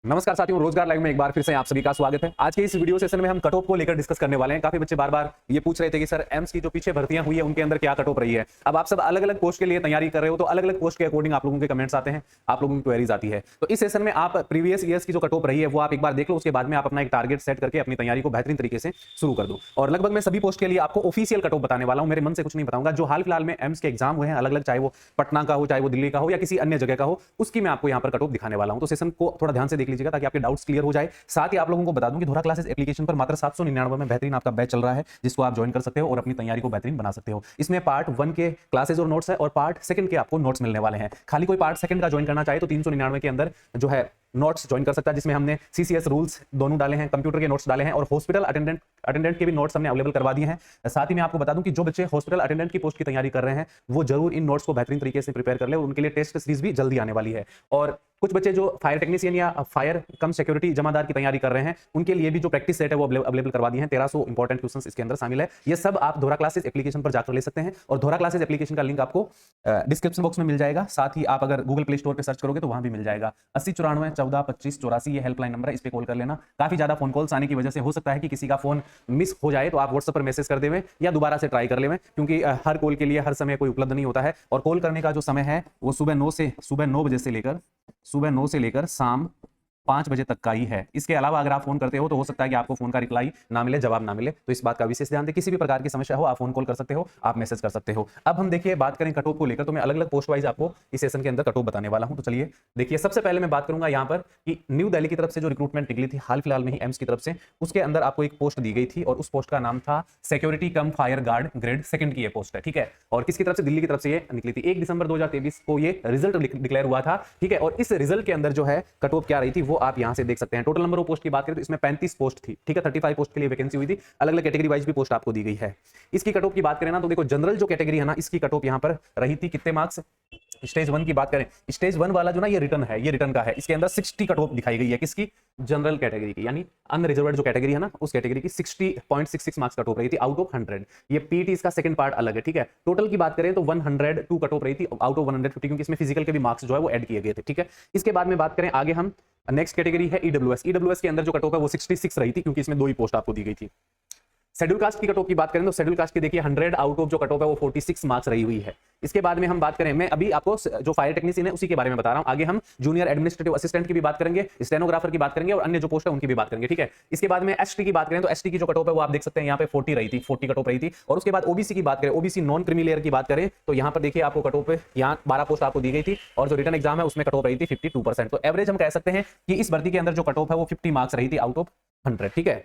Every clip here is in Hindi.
नमस्कार साथियों, रोजगार लाइव में एक बार फिर से आप सभी का स्वागत है। आज के इस वीडियो सेशन में हम कट ऑफ को लेकर डिस्कस करने वाले हैं। काफी बच्चे बार बार ये पूछ रहे थे कि सर एम्स की जो पीछे भर्तियां हुई है उनके अंदर क्या कट ऑफ रही है। अब आप सब अलग अलग पोस्ट के लिए तैयारी कर रहे हो तो अलग अलग पोस्ट के अकॉर्डिंग आप लोगों के कमेंट्स आते हैं, आप लोगों की क्वेरीज आती है। तो इस सेशन में आप प्रीवियस ईयर्स की जो कट ऑफ रही है वो आप एक बार देख लो, उसके बाद में आप अपना एक टारगेट सेट करके अपनी तैयारी को बेहतरीन तरीके से शुरू कर दो। और लगभग मैं सभी पोस्ट के लिए आपको ऑफिशियल कट ऑफ बताने वाला हूं, मेरे मन से कुछ नहीं बताऊंगा। जो हाल फिलहाल में एम्स के एग्जाम हुए हैं अलग अलग, चाहे वो पटना का हो, चाहे वो दिल्ली का हो या किसी अन्य जगह का हो, उसकी मैं आपको यहाँ पर कट ऑफ दिखाने वाला हूं। तो सेशन को थोड़ा ध्यान से देख लीजिएगा ताकि आपके डाउट्स क्लियर हो जाए। साथ ही आप लोगों को बता दूं कि धोरा क्लासेस एप्लीकेशन पर मात्र 799 में बेहतरीन आपका बैच चल रहा है, जिसको आप ज्वाइन कर सकते हो और अपनी तैयारी को बेहतरीन बना सकते हो। इसमें पार्ट 1 के क्लासेस और नोट्स है और पार्ट 2 के आपको नोट्स मिलने वाले हैं। खाली कोई पार्ट 2 का ज्वाइन करना चाहे तो 399 के अंदर जो है नोट्स ज्वाइन कर सकता है, जिसमें हमने सीसीएस रूल्स दोनों डाले हैं, कंप्यूटर के नोट्स डाले हैं और हॉस्पिटल अटेंडेंट के भी नोट्स हमने अवेलेबल करवा दिए हैं। साथ ही मैं आपको बता दूं कि जो बच्चे हॉस्पिटल अटेंडेंट की पोस्ट की तैयारी कर रहे हैं वो जरूर इन नोट्स को बेहतरीन तरीके से प्रिपेयर कर ले और उनके लिए टेस्ट सीरीज भी जल्दी आने वाली है। और कुछ बच्चे जो फायर टेक्नीशियन या फायर कम सिक्योरिटी जमादार की तैयारी कर रहे हैं उनके लिए भी जो प्रैक्टिस सेट है वो अवेलेबल करवा दिए हैं। 1300 इंपॉर्टेंट क्वेश्चंस इसके अंदर शामिल है। ये सब आप धोरा क्लासेस एप्लीकेशन पर जाकर ले सकते हैं और धोरा क्लासेस एप्लीकेशन का लिंक आपको डिस्क्रिप्शन बॉक्स में मिल जाएगा। साथ ही आप अगर गूगल प्ले स्टोर पर सर्च करोगे तो वहां भी मिल जाएगा। 80 94 14 25 84 ये हेल्पलाइन नंबर है, इस पे कॉल कर लेना। काफी ज्यादा फोन कॉल्स आने की वजह से हो सकता है कि किसी का फोन मिस हो जाए, तो आप व्हाट्सएप पर मैसेज कर देवें या दोबारा से ट्राई कर लेवें, क्योंकि हर कॉल के लिए हर समय कोई उपलब्ध नहीं होता है। और कॉल करने का जो समय है वो सुबह 9 बजे से लेकर शाम 5 बजे तक का ही है। इसके अलावा अगर आप फोन करते हो तो हो सकता है कि आपको फोन का रिप्लाई ना मिले, जवाब ना मिले, तो इस बात का विशेष ध्यान दें। किसी भी प्रकार की समस्या हो आप फोन कॉल कर सकते हो, आप मैसेज कर सकते हो। अब हम देखिए बात करें कट ऑफ को लेकर, तो मैं अलग अलग पोस्ट वाइज आपको इस सेशन के अंदर कट ऑफ बताने वाला हूं। तो चलिए देखिए, सबसे पहले मैं बात करूंगा यहाँ पर कि न्यू दिल्ली की तरफ से जो रिक्रूटमेंट निकली थी हाल फिलहाल में ही एम्स की तरफ से, उसके अंदर आपको एक पोस्ट दी गई थी और उस पोस्ट का नाम था सिक्योरिटी कम फायर गार्ड ग्रेड 2 की ये पोस्ट है, ठीक है। और किसकी तरफ से? दिल्ली की तरफ से ये निकली थी। 1 दिसंबर 2023 को ये रिजल्ट डिक्लेयर हुआ था, ठीक है। और इस रिजल्ट के अंदर जो है कट ऑफ क्या रही थी वो आप यहां से देख सकते हैं। टोटल नंबर ऑफ पोस्ट की बात करें तो इसमें 35 पोस्ट थी, ठीक है। 35 पोस्ट के लिए वैकेंसी हुई थी, अलग अलग कैटेगरी वाइज भी पोस्ट आपको दी गई है। इसकी कट ऑफ की बात करें ना तो देखो, जनरल जो कैटेगरी है ना, इसकी कट ऑफ यहां पर रही थी कितने मार्क्स? स्टेज 1 की बात करें, स्टेज 1 वाला जो ना ये रिटर्न है, ये रिटर्न का है, इसके अंदर 60 कट ऑफ दिखाई गई है। किसकी? जनरल कैटेगरी की, यानी अनरिजर्व्ड जो कैटेगरी है ना उस कैटेगरी की 60.66 मार्क्स कट ऑफ रही थी आउट ऑफ 100। ये पीटी इसका सेकंड पार्ट अलग है, ठीक है। टोटल की बात करें तो 102 कट ऑफ रही थी आउट ऑफ 150, क्योंकि इसमें फिजिकल के भी मार्क्स जो है वो ऐड किए गए थे, ठीक है। इसके बाद में बात करें आगे हम, नेक्स्ट कैटेगरी है ईडब्ल्यूएस। ईडब्ल्यूएस के अंदर जो कट ऑफ है वो 66 रही थी, क्योंकि इसमें 2 ही पोस्ट आपको दी गई थी। शेड्यूल कास्ट की कट ऑफ की बात करें तो शेड्यूल कास्ट की देखिए 100 आउट ऑफ जो कट ऑफ है वो 46 मार्क्स रही हुई है। इसके बाद में हम बात करें, मैं अभी आपको जो फायर टेक्नीशियन है उसी के बारे में बता रहा हूं। आगे हम जूनियर एडमिनिस्ट्रेटिव असिस्टेंट की भी बात करेंगे, स्टेनोग्राफर की बात करेंगे और अन्य जो पोस्ट है उनकी भी बात करेंगे, ठीक है। इसके बाद में एसटी की बात करें तो एसटी की जो कट ऑफ है वो आप देख सकते हैं यहाँ पे 40 रही थी, 40 कट ऑफ रही थी। और उसके बाद ओबीसी की बात करें, ओबीसी नॉन क्रीमी लेयर की बात करें तो यहाँ पर देखिए आपको कट ऑफ यहाँ 12 पोस्ट आपको दी गई थी और जो रिटर्न एग्जाम है उसमें कट ऑफ रही थी 52%। तो एवरेज हम कह सकते हैं कि इस भर्ती के अंदर जो कट ऑफ है वो 50 मार्क्स रही थी आउट ऑफ 100, ठीक है।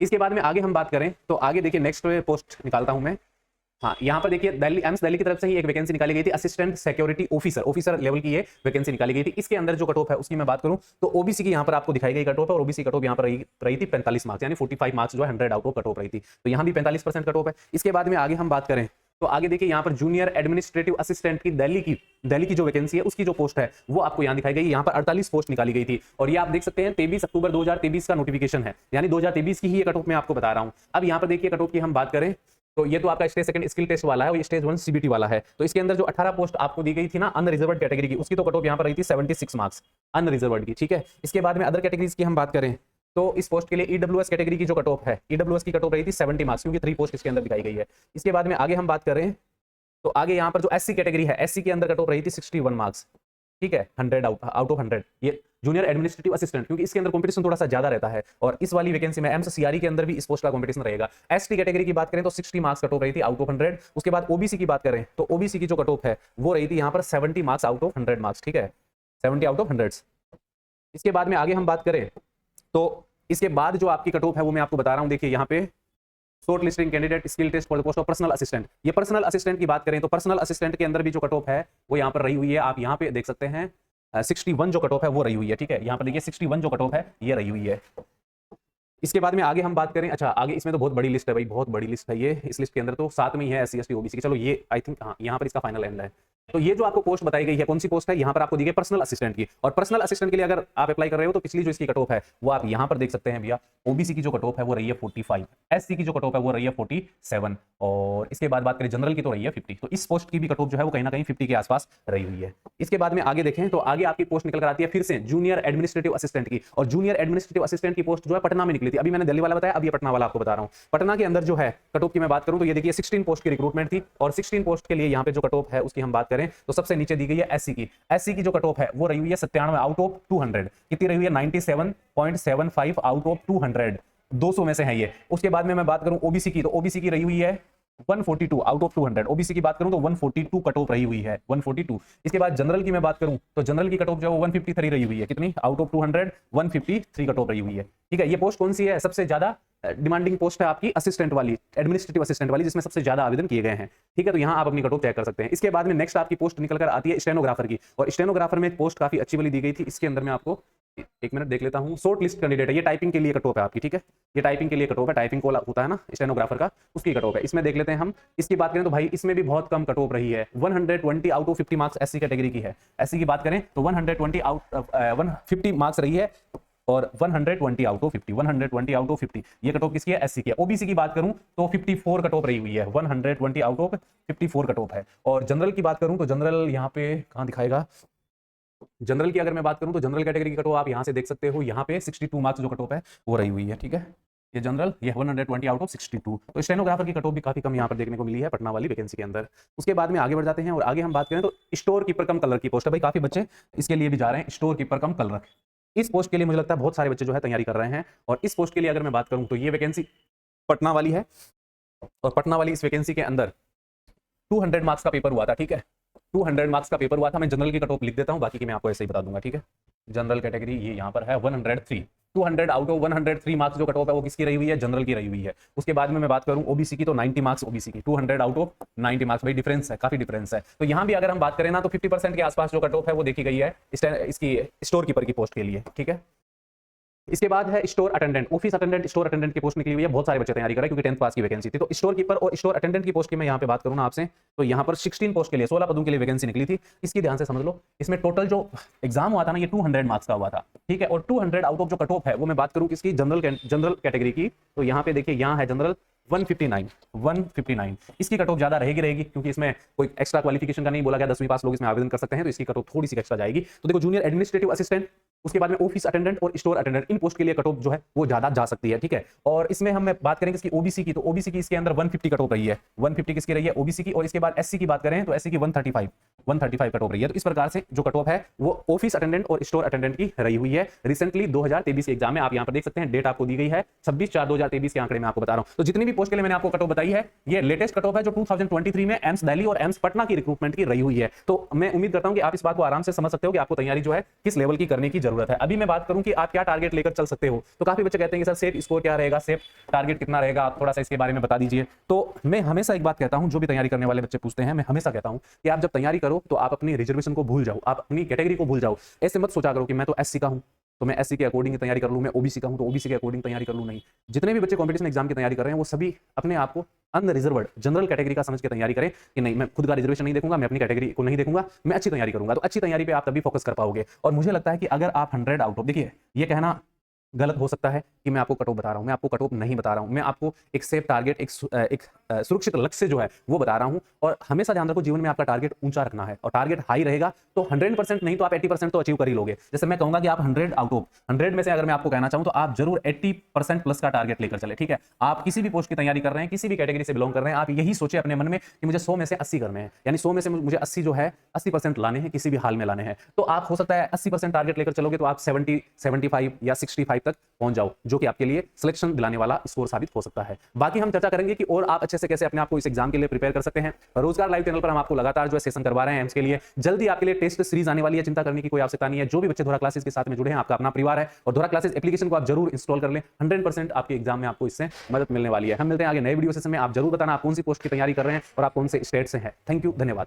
इसके बाद में आगे हम बात करें तो आगे देखिए नेक्स्ट पोस्ट निकालता हूं मैं। हाँ, यहाँ पर देखिए एम्स दिल्ली की तरफ से ही एक वैकेंसी निकाली गई थी, असिस्टेंट सिक्योरिटी ऑफिसर लेवल की ये वैकेंसी निकाली गई थी। इसके अंदर जो कट ऑफ है उसकी मैं बात करूं तो ओबीसी की यहाँ पर आपको दिखाई गई कट ऑफ है और ओबीसी कट ऑफ यहाँ पर रही थी 45 मार्क्स, यानी 45 मार्क्स जो है 100 आउट ऑफ कट ऑफ रही थी। तो यहाँ भी 45% कट ऑफ है। इसके बाद में आगे हम बात करें तो आगे देखिए यहाँ पर जूनियर एडमिनिस्ट्रेटिव असिस्टेंट की दिल्ली की जो वैकेंसी है उसकी जो पोस्ट है वो आपको यहाँ दिखाई गई। यहाँ पर 48 पोस्ट निकाली गई थी और ये आप देख सकते हैं 23 अक्टूबर 2023 का नोटिफिकेशन है, यानी 2023 की ही ये कट ऑफ मैं आपको बता रहा हूँ। अब यहाँ पर देखिए कट ऑफ की हम बात करें तो ये तो आपका स्टेज 2 स्किल टेस्ट वाला है और ये स्टेज 1 सीबीटी वाला है। तो इसके अंदर जो 18 पोस्ट आपको दी गई थी ना अनरिजर्व्ड कैटेगरी की, उसकी तो कट ऑफ यहाँ पर रही थी 76 मार्क्स अनरिजर्व्ड की, ठीक है। इसके बाद में अदर कैटेगरीज की हम बात करें तो इस पोस्ट के लिए ईडब्ल्यूएस कैटेगरी की जो कट ऑफ है, ईडब्ल्यूएस की कट ऑफ रही थी 70 मार्क्स, क्योंकि 3 पोस्ट इसके अंदर दिखाई गई है। इसके बाद में आगे हम बात करें तो आगे यहाँ पर जो एससी कैटेगरी है, एससी के अंदर कट ऑफ रही थी 61 मार्क्स, ठीक है, 100 आउट ऑफ 100। ये जूनियर एडमिनिस्ट्रेटिव असिस्टेंट, क्योंकि इसके अंदर कंपटीशन थोड़ा सा ज्यादा रहता है और इस वाली वैकेंसी में एमसीआरई के अंदर भी इस पोस्ट का कंपटीशन रहेगा। एसटी कैटेगरी की बात करें तो 60 मार्क्स कट ऑफ रही थी आउट ऑफ 100। उसके बाद ओबीसी की बात करें तो ओबीसी की जो कट ऑफ है वो रही थी यहाँ पर 70 मार्क्स आउट ऑफ 100 मार्क्स, ठीक है, 70 आउट ऑफ 100। इसके बाद में आगे हम बात करें तो इसके बाद जो आपकी कट ऑफ है वो मैं आपको बता रहा हूँ। देखिए यहाँ पे short listing candidate skill test for the post of personal assistant. ये पर्सनल असिस्टेंट की बात करें तो पर्सनल असिस्टेंट के अंदर भी जो कट ऑफ है वो यहाँ पर रही हुई है, आप यहाँ पे देख सकते हैं 61 जो कट ऑफ है वो रही हुई है, ठीक है। यहाँ पर देखिए 61 जो कट ऑफ है ये रही हुई है। इसके बाद में आगे हम बात करें, अच्छा आगे इसमें तो बहुत बड़ी लिस्ट है भाई, बहुत बड़ी लिस्ट है ये। इस लिस्ट के अंदर तो 7 में ही है एससी एसटी ओबीसी की। चलो ये आई थिंक हाँ यहाँ पर इसका फाइनल एंड है, तो ये जो आपको पोस्ट बताई गई है, कौन सी पोस्ट है, यहाँ पर आपको दी गई पर्सनल असिस्टेंट की। और पर्सनल असिस्टेंट के लिए अगर आप अप्लाई कर रहे हो तो पिछली जो इसकी कट ऑफ है वो आप यहाँ पर देख सकते हैं भैया। ओबीसी की जो कट ऑफ है वो रही है 45, एससी की जो कट ऑफ है वो रही है 47, और इसके बाद बात करें जनरल की तो रही है 50। तो इस पोस्ट की भी कट ऑफ जो है वो कहीं ना कहीं 50 के आसपास रही हुई है। इसके बाद में आगे देखें तो आगे आपकी पोस्ट निकल कर आती है फिर से जूनियर एडमिनिस्ट्रेटिव असिस्टेंट की। और जूनियर एडमिनिस्ट्रेटिव असिस्टेंट की पोस्ट जो है पटना में निकली थी। अभी मैंने दिल्ली वाला बताया, अब ये पटना वाला आपको बता रहा हूँ। पटना के अंदर जो है कट ऑफ की मैं बात करूं तो ये देखिए 16 पोस्ट की रिक्रूटमेंट थी, और 16 पोस्ट के लिए यहाँ पे जो कट ऑफ है उसकी हम बात करें तो सबसे नीचे दी गई है एससी की। एससी की जो कट ऑफ है वो रही हुई है 97 आउट ऑफ 200। कितनी रही हुई है? 97.75 आउट ऑफ 200, 200 में से है ये। उसके बाद में मैं बात करूं ओबीसी की, तो ओबीसी की रही हुई है 142 आउट ऑफ 200। ओबीसी की बात करूं तो 142 कट ऑफ रही हुई है, 142। इसके बाद जनरल की मैं बात करूं तो जनरल की कट ऑफ जो है 153 रही हुई है। कितनी? आउट ऑफ 200 153 कट ऑफ रही हुई है। ठीक है, ये पोस्ट कौन सी है? सबसे ज्यादा डिमांडिंग पोस्ट है आपकी असिस्टेंट वाली, एडमिनिस्ट्रेटिव असिस्टेंट वाली, जिसमें सबसे ज्यादा आवेदन किए गए हैं। ठीक है, तो यहां आप अपनी कट ऑफ चेक कर सकते हैं। इसके बाद में नेक्स्ट आपकी पोस्ट निकल कर आती है स्टेनोग्राफर की, और स्टेनोग्राफर में पोस्ट काफी अच्छी वाली दी गई थी। इसके अंदर मैं आपको एक मिनट देख लेता हूं। शॉर्ट लिस्ट कैंडिडेट है, ये टाइपिंग के लिए कट ऑफ है आपकी। ठीक है, ये टाइपिंग के लिए कट ऑफ है, टाइपिंग कॉल होता है ना स्टेनोग्राफर का, उसकी कट ऑफ है। इसमें देख लेते हैं हम। इसकी बात करें तो भाई इसमें भी बहुत कम कट ऑफ रही है, 120 out of 50 marks SC category की है। एससी की बात करें तो 120 आउट 150 मार्क्स रही है, और 120 आउट ऑफ 50, 120 आउट ऑफ 50 ये कट ऑफ किसकी है? एससी की है। ओबीसी की बात करूं तो 54 कट ऑफ रही हुई है, 120 आउट ऑफ 54 कट ऑफ है। और जनरल की बात करूं तो जनरल यहाँ पे कहां दिखाएगा? जनरल की अगर मैं बात करूं तो जनरल कैटेगरी की कट ऑफ आप यहां से देख सकते हो, यहाँ पे 62 मार्क्स जो कट ऑफ है वो रही हुई है। ठीक है, ये जनरल, ये 120 आउट ऑफ 62। तो स्टेनोग्राफर की कट ऑफ भी काफी कम यहाँ पर देखने को मिली है पटना वाली वैकेंसी के अंदर। उसके बाद में आगे बढ़ जाते हैं, और आगे हम बात करें तो स्टोर कीपर कम कलर की पोस्ट है। भाई काफी बच्चे इसके लिए भी जा रहे हैं, स्टोर कीपर कम कलर। इस पोस्ट के लिए मुझे लगता है बहुत सारे बच्चे जो है तैयारी कर रहे हैं। और इस पोस्ट के लिए अगर मैं बात करूं तो ये वैकेंसी पटना वाली है, और पटना वाली इस वैकेंसी के अंदर 200 मार्क्स का पेपर हुआ था। ठीक है, 200 मार्क्स का पेपर हुआ था। मैं जनरल की कट ऑफ लिख देता हूं, बाकी की मैं आपको ऐसे ही बता दूंगा। ठीक है, जनरल कैटेगरी ये यहाँ पर है 103, 200 आउट ऑफ 103 मार्क्स जो कट ऑफ है वो किसकी रही हुई है? जनरल की रही हुई है। उसके बाद में मैं बात करूं ओबीसी की तो 90 मार्क्स ओबीसी की, 200 आउट ऑफ 90 मार्क्स। भाई डिफरेंस है, काफी डिफरेंस है। तो यहाँ भी अगर हम बात करें ना तो 50% के आसपास जो कट ऑफ है वो देखी गई है इसकी स्टोर कीपर की पोस्ट के लिए। ठीक है, इसके बाद है store attendant, office attendant, store attendant की पोस्ट निकली हुई है। बहुत सारे बच्चे तैयारी कर रहे हैं क्योंकि 10th पास की वैकेंसी थी। तो स्टोर कीपर और स्टोर अटेंडेंट की पोस्ट की मैं यहाँ पे बात करूँ ना आपसे, तो यहाँ पर 16 पोस्ट के लिए 16 पदों के लिए वैकेंसी निकली थी। इसकी ध्यान से समझ लो, इसमें टोटल जो एग्जाम हुआ था ना ये 200 मार्क्स का हुआ था। ठीक है, और 200 आउट ऑफ जो कट ऑफ है वो मैं बात करूँ किसकी? जनरल कैटेगरी की। तो यहाँ पे देखिए, यहाँ है जनरल 159, इसकी कट ऑफ ज्यादा रहेगी क्योंकि इसमें कोई एक्स्ट्रा क्वालिफिकेशन का नहीं बोला गया, 10वीं पास लोग इसमें आवेदन कर सकते हैं, तो इसकी कट ऑफ थोड़ी सी एक्स्ट्रा जाएगी। तो देखो, जूनियर एडमिनिस्ट्रेटिव असिस्टेंट, उसके बाद में ऑफिस अटेंडेंट और स्टोर अटेंडेंट, इन पोस्ट के लिए कट ऑफ जो है वो ज्यादा जा सकती है। ठीक है, और इसमें हम बात करेंगे इसकी ओबीसी की, तो ओबीसी की इसके अंदर 150 कट ऑफ रही है, 150 किसकी रही है? ओबीसी की। और इसके बाद एससी की बात करें तो एससी की 135 कट ऑफ रही है। तो इस प्रकार से जो कट ऑफ है वो ऑफिस अटेंडेंट और स्टोर अटेंडेंट की रही हुई है। रिसेंटली 2023 के एग्जाम में आप यहाँ पर देख सकते हैं, डेट आपको दी गई है 26/4/2023 के आंकड़े में आपको बता रहा हूं। तो जितनी भी पोस्ट के लिए मैंने आपको कट ऑफ बताई है, ये लेटेस्ट कट ऑफ है जो 2023 में एम्स दिल्ली और एम्स पटना की रिक्रूटमेंट की रही हुई है। तो मैं उम्मीद करता हूं कि आप इस बात को आराम से समझ सकते हो कि आपको तैयारी जो है किस लेवल की करने की जरूरत है। अभी मैं बात करूं कि आप क्या टारगेट लेकर चल सकते हो, तो काफी बच्चे कहते हैं कि सर सेफ स्कोर क्या रहेगा, सेफ टारगेट कितना रहेगा, आप थोड़ा सा इसके बारे में बता दीजिए। तो मैं हमेशा एक बात कहता हूं, जो भी तैयारी करने वाले बच्चे पूछते हैं, मैं हमेशा कहता हूं कि आप जब तैयारी करो तो आप अपनी रिजर्वेशन को भूल जाओ, आप अपनी कैटेगरी को भूल जाओ। ऐसे मत सोचा करो कि मैं तो एससी का हूं तो मैं एससी के अकॉर्डिंग तैयारी कर लूं, मैं ओबीसी का हूं तो ओबीसी के अकॉर्डिंग तैयारी कर लूं। नहीं, जितने भी बच्चे कंपटीशन एग्जाम की तैयारी कर रहे हैं वो सभी अपने आप को अनरिजर्व्ड जनरल कैटेगरी का समझ के तैयारी करें कि नहीं, मैं खुद का रिजर्वेशन नहीं देखूंगा, मैं अपनी कैटेगरी को नहीं देखूंगा, मैं अच्छी तैयारी करूंगा। तो अच्छी तैयारी पे आप तभी फोकस कर पाओगे। और मुझे लगता है कि अगर आप 100 आउट ऑफ, देखिए ये कहना गलत हो सकता है कि मैं आपको कट ऑफ बता रहा हूं, मैं आपको कट ऑफ नहीं बता रहा हूं, मैं आपको एक सेफ टारगेट, एक सुरक्षित लक्ष्य जो है वो बता रहा हूं। और हमेशा ध्यान रखो, जीवन में आपका टारगेट ऊंचा रखना है, और टारगेट हाई रहेगा तो 100% नहीं तो आप 80% तो अचीव कर ही लोगे। जैसे मैं कहूंगा कि आप 100 आउट ऑफ 100 में से अगर मैं आपको कहना चाहूं तो आप जरूर 80% प्लस का टारगेट लेकर चले। ठीक है, आप किसी भी पोस्ट की तैयारी कर रहे हैं, किसी भी कैटेगरी से बिलोंग कर रहे हैं, आप यही सोचे अपने मन में कि मुझे 100 में से 80 करने हैं, यानी 100 में से मुझे 80 जो है 80% लाने हैं, किसी भी हाल में लाने हैं। तो आप हो सकता है 80% टारगेट लेकर चलोगे तो आप 70, 75 या 65 तक पहुंच जाओ, जो कि आपके लिए सिलेक्शन दिलाने वाला स्कोर साबित हो सकता है। बाकी हम चर्चा करेंगे कि और आप अच्छे से कैसे अपने आप को इस एग्जाम के लिए प्रिपेयर कर सकते हैं। रोजगार लाइव चैनल पर हम आपको लगातार जो है सेशन करवा रहे हैं एम्स के लिए। जल्दी आपके लिए टेस्ट सीरीज आने वाली है, चिंता करने की कोई आवश्यकता नहीं है। जो भी बच्चे धोरा क्लासेस के साथ में जुड़े हैं, आपका अपना परिवार है, और धोरा क्लासेस एप्लीकेशन को आप जरूर इंस्टॉल कर लें। 100% आपके एग्जाम में आपको इससे मदद मिलने वाली है। हम मिलते हैं आगे नए वीडियो सेशन में। आप जरूर बताना आप कौन सी पोस्ट की तैयारी कर रहे हैं और आप कौन से स्टेट से हैं। थैंक यू, धन्यवाद।